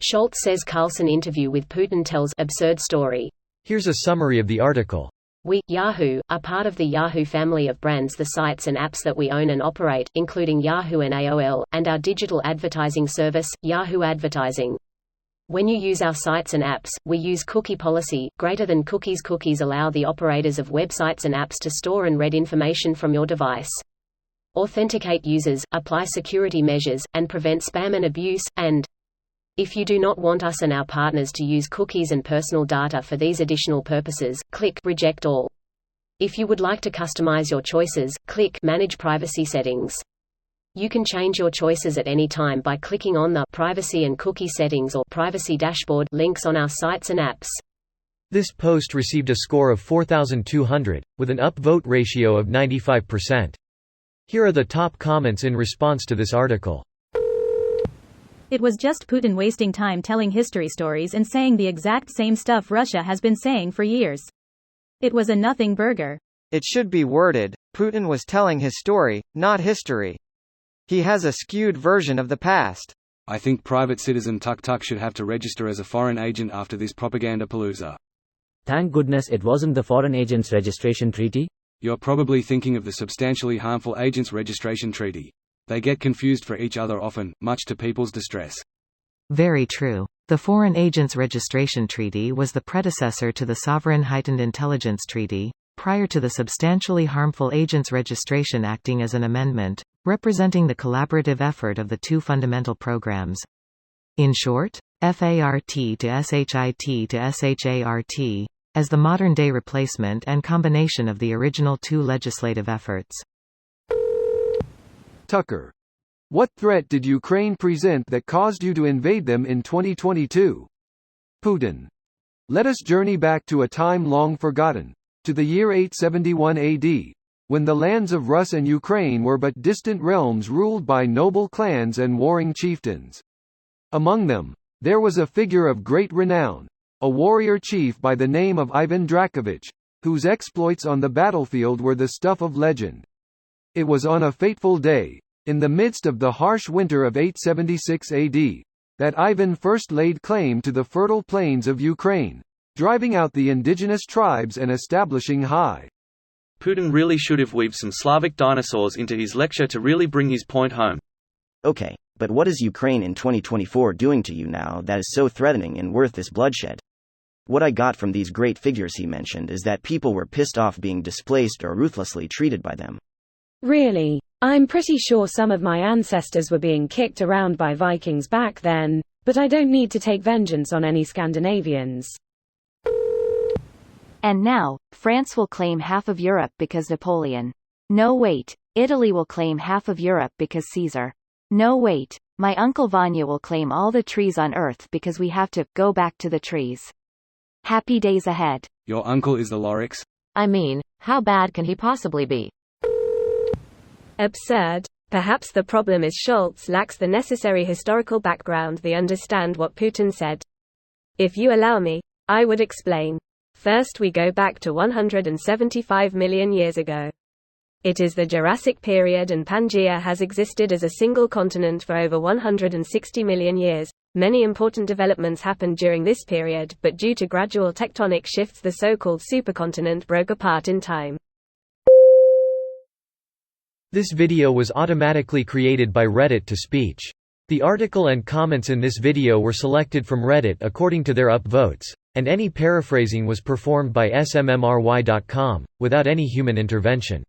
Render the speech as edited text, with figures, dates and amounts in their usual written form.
Scholz says Carlson interview with Putin tells absurd story. Here's a summary of the article. We, Yahoo, are part of the Yahoo family of brands, the sites and apps that we own and operate, including Yahoo and AOL, and our digital advertising service, Yahoo Advertising. When you use our sites and apps, we use cookie policy, greater than cookies. Cookies allow the operators of websites and apps to store and read information from your device, authenticate users, apply security measures, and prevent spam and abuse, and if you do not want us and our partners to use cookies and personal data for these additional purposes, click Reject All. If you would like to customize your choices, click Manage Privacy Settings. You can change your choices at any time by clicking on the Privacy and Cookie Settings or Privacy Dashboard links on our sites and apps. This post received a score of 4,200, with an upvote ratio of 95%. Here are the top comments in response to this article. It was just Putin wasting time telling history stories and saying the exact same stuff Russia has been saying for years. It was a nothing burger. It should be worded, Putin was telling his story, not history. He has a skewed version of the past. I think private citizen Tuk Tuk should have to register as a foreign agent after this propaganda palooza. Thank goodness it wasn't the Foreign Agents Registration Treaty. You're probably thinking of the Substantially Harmful Agents Registration Treaty. They get confused for each other often, much to people's distress. Very true. The Foreign Agents Registration Treaty was the predecessor to the Sovereign Heightened Intelligence Treaty, prior to the Substantially Harmful Agents Registration acting as an amendment, representing the collaborative effort of the two fundamental programs. In short, FART to SHIT to SHART, as the modern-day replacement and combination of the original two legislative efforts. Tucker. What threat did Ukraine present that caused you to invade them in 2022? Putin. Let us journey back to a time long forgotten, to the year 871 AD, when the lands of Rus and Ukraine were but distant realms ruled by noble clans and warring chieftains. Among them, there was a figure of great renown, a warrior chief by the name of Ivan Drakovich, whose exploits on the battlefield were the stuff of legend. It was on a fateful day, in the midst of the harsh winter of 876 AD, that Ivan first laid claim to the fertile plains of Ukraine, driving out the indigenous tribes and establishing high. Putin really should have weaved some Slavic dinosaurs into his lecture to really bring his point home. Okay, but what is Ukraine in 2024 doing to you now that is so threatening and worth this bloodshed? What I got from these great figures he mentioned is that people were pissed off being displaced or ruthlessly treated by them. Really? I'm pretty sure some of my ancestors were being kicked around by Vikings back then, but I don't need to take vengeance on any Scandinavians. And now, France will claim half of Europe because Napoleon. No wait, Italy will claim half of Europe because Caesar. No wait, my Uncle Vanya will claim all the trees on Earth because we have to go back to the trees. Happy days ahead. Your uncle is the Lorix? I mean, how bad can he possibly be? Absurd. Perhaps the problem is Scholz lacks the necessary historical background to understand what Putin said. If you allow me, I would explain. First, we go back to 175 million years ago. It is the Jurassic period and Pangaea has existed as a single continent for over 160 million years. Many important developments happened during this period, but due to gradual tectonic shifts the so-called supercontinent broke apart in time. This video was automatically created by Reddit to speech. The article and comments in this video were selected from Reddit according to their upvotes, and any paraphrasing was performed by smmry.com, without any human intervention.